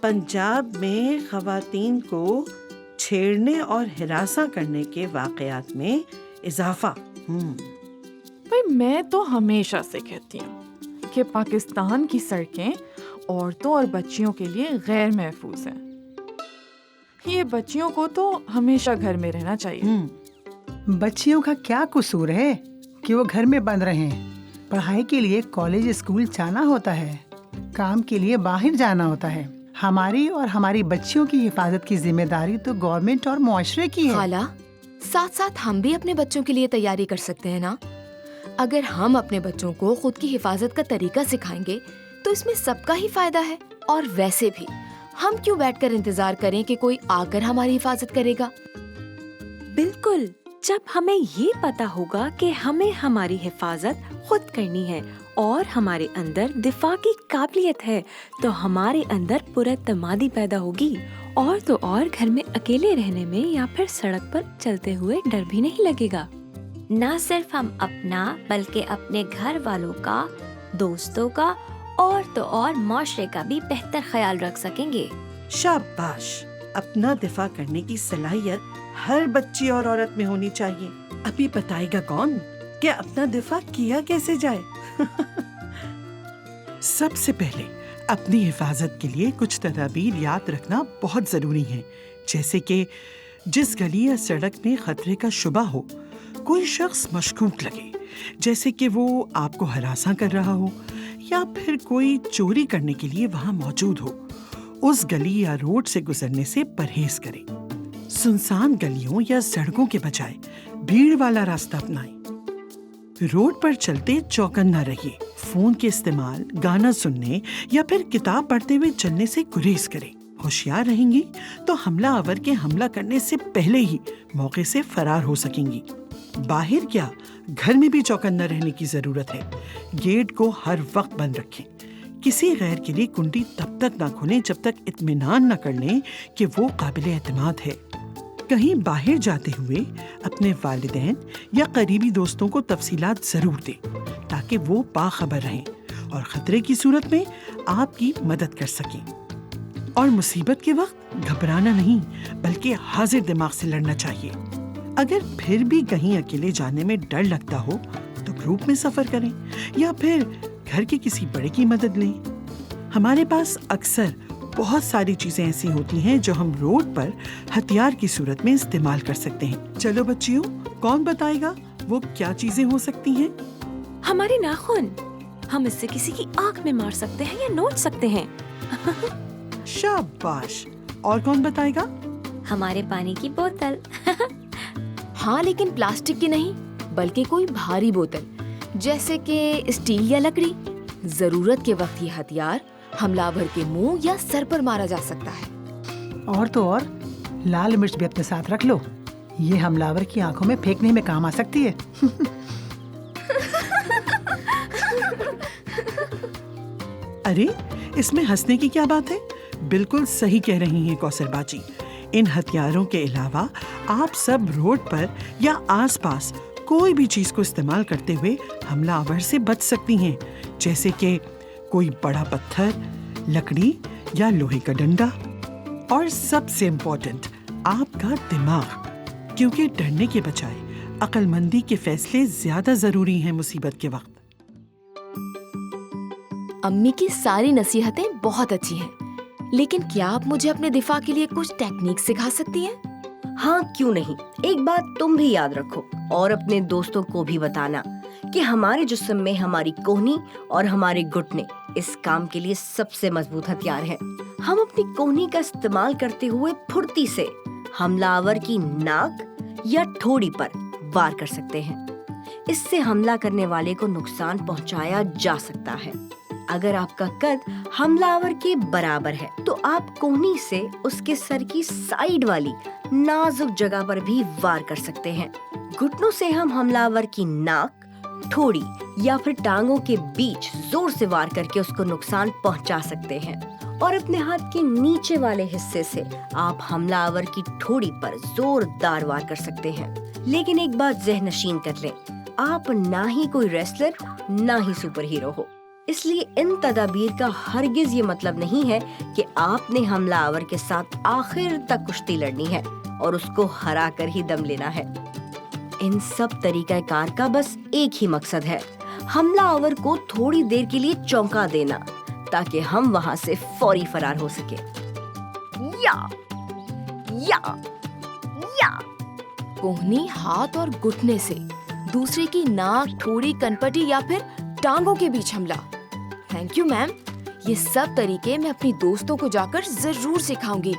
پنجاب میں خواتین کو چھیڑنے اور ہراساں کرنے کے واقعات میں اضافہ۔ بھائی میں تو ہمیشہ سے کہتی ہوں کہ پاکستان کی سڑکیں عورتوں اور بچیوں کے لیے غیر محفوظ ہیں۔ یہ بچیوں کو تو ہمیشہ گھر میں رہنا چاہیے۔ بچیوں کا کیا قصور ہے کہ وہ گھر میں بند رہیں؟ پڑھائی کے لیے کالج اسکول جانا ہوتا ہے، کام کے لیے باہر جانا ہوتا ہے۔ ہماری اور ہماری بچیوں کی حفاظت کی ذمہ داری تو گورنمنٹ اور معاشرے کی ہے۔ خالہ، ساتھ ساتھ ہم بھی اپنے بچوں کے لیے تیاری کر سکتے ہیں نا۔ اگر ہم اپنے بچوں کو خود کی حفاظت کا طریقہ سکھائیں گے تو اس میں سب کا ہی فائدہ ہے۔ اور ویسے بھی ہم کیوں بیٹھ کر انتظار کریں کہ کوئی آ کر ہماری حفاظت کرے گا؟ بالکل، جب ہمیں یہ پتا ہوگا کہ ہمیں ہماری حفاظت خود کرنی ہے اور ہمارے اندر دفاع کی قابلیت ہے تو ہمارے اندر پراعتمادی پیدا ہوگی، اور تو اور گھر میں اکیلے رہنے میں یا پھر سڑک پر چلتے ہوئے ڈر بھی نہیں لگے گا۔ نہ صرف ہم اپنا بلکہ اپنے گھر والوں کا، دوستوں کا اور تو اور معاشرے کا بھی بہتر خیال رکھ سکیں گے۔ شاباش! اپنا دفاع کرنے کی صلاحیت ہر بچی اور عورت میں ہونی چاہیے۔ ابھی بتائے گا کون کہ اپنا دفاع کیا کیسے جائے؟ سب سے پہلے اپنی حفاظت کے لیے کچھ تدابیر یاد رکھنا بہت ضروری ہے، جیسے کہ جس گلی یا سڑک میں خطرے کا شبہ ہو، کوئی شخص مشکوک لگے، جیسے کہ وہ آپ کو ہراساں کر رہا ہو یا پھر کوئی چوری کرنے کے لیے وہاں موجود ہو، اس گلی یا روڈ سے گزرنے سے پرہیز کریں۔ سنسان گلیوں یا سڑکوں کے بجائے بھیڑ والا راستہ اپنائیں۔ روڈ پر چلتے چوکن نہ رہیے۔ فون کے استعمال، گانا سننے یا پھر کتاب پڑھتے ہوئے چلنے سے گریز کریں۔ ہوشیار رہیں گی تو حملہ آور کے حملہ کرنے سے پہلے ہی موقع سے فرار ہو سکیں گی۔ باہر کیا، گھر میں بھی چوکن نہ رہنے کی ضرورت ہے۔ گیٹ کو ہر وقت بند رکھیں۔ کسی غیر کے لیے کنڈی تب تک نہ کھولیں جب تک اطمینان نہ کر لیں کہ وہ قابل اعتماد ہے۔ کہیں باہر جاتے ہوئے اپنے والدین یا قریبی دوستوں کو تفصیلات ضرور دیں تاکہ وہ باخبر رہیں اور خطرے کی صورت میں آپ کی مدد کر سکیں۔ اور مصیبت کے وقت گھبرانا نہیں بلکہ حاضر دماغ سے لڑنا چاہیے۔ اگر پھر بھی کہیں اکیلے جانے میں ڈر لگتا ہو تو گروپ میں سفر کریں یا پھر گھر کے کسی بڑے کی مدد لیں۔ ہمارے پاس اکثر بہت ساری چیزیں ایسی ہوتی ہیں جو ہم روڈ پر ہتھیار کی صورت میں استعمال کر سکتے ہیں۔ چلو بچیوں، کون بتائے گا وہ کیا چیزیں ہو سکتی ہیں؟ ہمارے ناخن، ہم اس سے کسی کی آنکھ میں مار سکتے ہیں یا نوچ سکتے ہیں۔ شاباش! اور کون بتائے گا؟ ہمارے پانی کی بوتل۔ ہاں، لیکن پلاسٹک کی نہیں بلکہ کوئی بھاری بوتل، جیسے کہ اسٹیل یا لکڑی۔ ضرورت کے وقت یہ ہتھیار حملہ آور کے منہ یا سر پر مارا جا سکتا ہے۔ اور تو اور لال مرچ بھی اپنے ساتھ رکھ لو، یہ حملہ آور کی آنکھوں میں پھینکنے میں کام آ سکتی ہے۔ ارے اس میں ہنسنے کی کیا بات ہے؟ بالکل صحیح کہہ رہی ہیں کوثر باجی۔ ان ہتھیاروں کے علاوہ آپ سب روڈ پر یا آس پاس کوئی بھی چیز کو استعمال کرتے ہوئے حملہ آور سے بچ سکتی ہیں، جیسے کہ کوئی بڑا پتھر، لکڑی یا لوہے کا ڈنڈا۔ اور سب سے امپورٹنٹ، آپ کا دماغ، کیونکہ ڈرنے کے بجائے عقل مندی کے فیصلے زیادہ ضروری ہیں مصیبت کے وقت۔ امی کی ساری نصیحتیں بہت اچھی ہیں، لیکن کیا آپ مجھے اپنے دفاع کے لیے کچھ ٹیکنیک سکھا سکتی ہیں؟ ہاں کیوں نہیں۔ ایک بات تم بھی یاد رکھو اور اپنے دوستوں کو بھی بتانا کہ ہمارے جسم میں ہماری کوہنی اور ہمارے گھٹنے اس کام کے لیے سب سے مضبوط ہتھیار ہیں۔ ہم اپنی کوہنی کا استعمال کرتے ہوئے پھرتی سے حملہ آور کی ناک یا ٹھوڑی پر وار کر سکتے ہیں۔ اس سے حملہ کرنے والے کو نقصان پہنچایا جا سکتا ہے۔ اگر آپ کا قد حملہ آور کے برابر ہے تو آپ کوہنی سے اس کے سر کی سائیڈ والی نازک جگہ پر بھی وار کر سکتے ہیں۔ گھٹنوں سے ہم حملہ آور کی ناک، ٹھوڑی یا پھر ٹانگوں کے بیچ زور سے وار کر کے اس کو نقصان پہنچا سکتے ہیں۔ اور اپنے ہاتھ کے نیچے والے حصے سے آپ حملہ آور کی ٹھوڑی پر زوردار وار کر سکتے ہیں۔ لیکن ایک بات ذہن نشین کر لیں، آپ نہ ہی کوئی ریسلر نہ ہی سپر ہیرو ہو، اس لیے ان تدابیر کا ہرگز یہ مطلب نہیں ہے کہ آپ نے حملہ آور کے ساتھ آخر تک کشتی لڑنی ہے اور اس کو ہرا کر ہی دم لینا ہے۔ ان سب طریقہ کار کا بس ایک ہی مقصد ہے، حملہ آور کو تھوڑی دیر کے لیے چونکا دینا تاکہ ہم وہاں سے فوری فرار ہو سکے۔ یا یا یا کوہنی ہاتھ اور گھٹنے سے دوسرے کی ناک، تھوڑی، کنپٹی یا پھر ٹانگوں کے بیچ حملہ۔ تھینک یو میم، یہ سب طریقے میں اپنی دوستوں کو جا کر ضرور سکھاؤں گی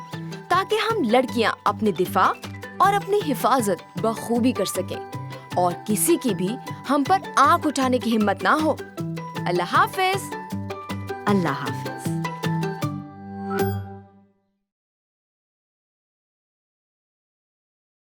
تاکہ ہم لڑکیاں اپنے دفاع اور اپنی حفاظت بخوبی کر سکیں اور کسی کی بھی ہم پر آنکھ اٹھانے کی ہمت نہ ہو۔ اللہ حافظ۔ اللہ حافظ۔